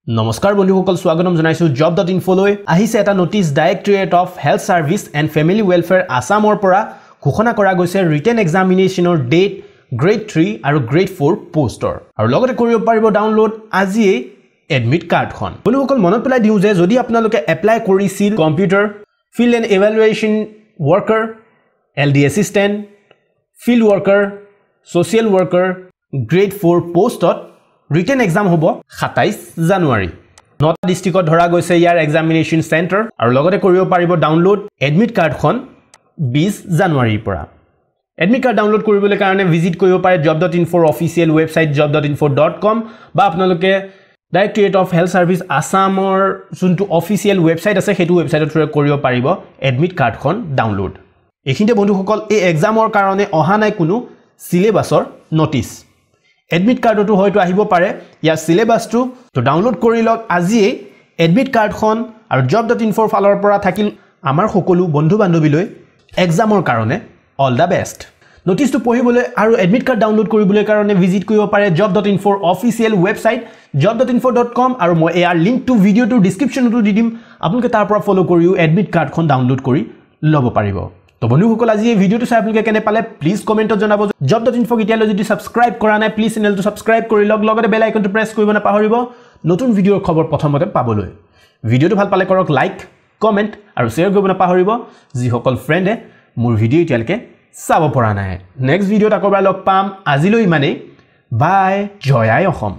নমস্কাৰ বন্ধুসকল স্বাগতম জনাইছো job.info লৈ আহিছে এটা notice directorate of health service and family welfare আসামৰ পৰা ঘোষণা কৰা গৈছে ৰিটেন এক্সামিনেচনৰ ডেট গ্ৰেড 3 আৰু গ্ৰেড 4 পোষ্টৰ আৰু লগতে কৰিব পাৰিব ডাউনলোড আজিয়ে এডমিট কাৰ্ডখন বন্ধুসকল মনত পেলাই দিও যে যদি আপোনালোকে এপ্লাই কৰিছিল computer field and evaluation worker LD assistant field worker social worker grade 4 পোষ্টত Written exam hobo 27 January. Nota districtত ধৰা গৈছে ইয়াৰ এক্সামিনেচন চেণ্টাৰ আৰু লগতে কৰিব পাৰিব ডাউনলোড এডমিট কাৰ্ডখন 20 জানুৱাৰীৰ পৰা এডমিট কাৰ্ড ডাউনলোড কৰিবলৈ কাৰণে ভিজিট কৰিব পাৰে job.info অফিচিয়েল ৱেবছাইট job.info.com বা আপোনালোকে ডাইৰেক্টৰেট অফ হেল্থ সাৰ্ভিস আসামৰ যোনটো অফিচিয়েল ৱেবছাইট আছে সেইটো ৱেবছাইটত থ্ৰু কৰিব পাৰিব এডমিট কাৰ্ডখন ডাউনলোড এখিনতে বন্ধুসকল এই এক্সামৰ কাৰণে অহা নাই কোনো সিলেবাসৰ নোটিছ এডমিট কাৰ্ডটো হয়তো আহিব পাৰে ইয়াৰ সিলেবাসটো তো ডাউনলোড কৰি লওক আজিয়ে এডমিট কাৰ্ডখন আৰু job.info ফালৰ পৰা থাকিল আমাৰ সকলো বন্ধু বান্ধৱীলৈ এক্সামৰ কাৰণে অল দা বেষ্ট নোটিছটো পঢ়িবলৈ আৰু এডমিট কাৰ্ড ডাউনলোড কৰিবলৈ কাৰণে ভিজিট কৰিব পাৰে job.info অফিচিয়েল ৱেবছাইট job.info.com আৰু মই ইয়াৰ লিংকটো ভিডিওটো ডেসক্ৰিপচনটো দি দিম আপোনালোকে তাৰ পৰা ফলো কৰিও এডমিট কাৰ্ডখন ডাউনলোড কৰি ল'ব পাৰিব তো বন্ধুসকল আজি এই ভিডিওটো চাই আপোনালোকে কেনে পালে প্লিজ কমেন্টত জনাব job.info কিতিয়ালৈ যদি সাবস্ক্ৰাইব কৰা নাই প্লিজ চেনেলটো সাবস্ক্ৰাইব কৰি লওক লগতে বেল আইকনটো প্ৰেছ কৰিব নাপাহৰিব নতুন ভিডিওৰ খবৰ প্ৰথমতে পাবলৈ ভিডিওটো ভাল পালে কৰক লাইক কমেন্ট আৰু শেয়াৰ কৰিব নাপাহৰিব যিসকল ফ্ৰেণ্ডে মোৰ ভিডিও এতিয়ালৈকে চাব পৰা নাই নেক্সট ভিডিওত আকৌ লগ পাম আজিলৈ ইমানেই বাই জয় আই অসম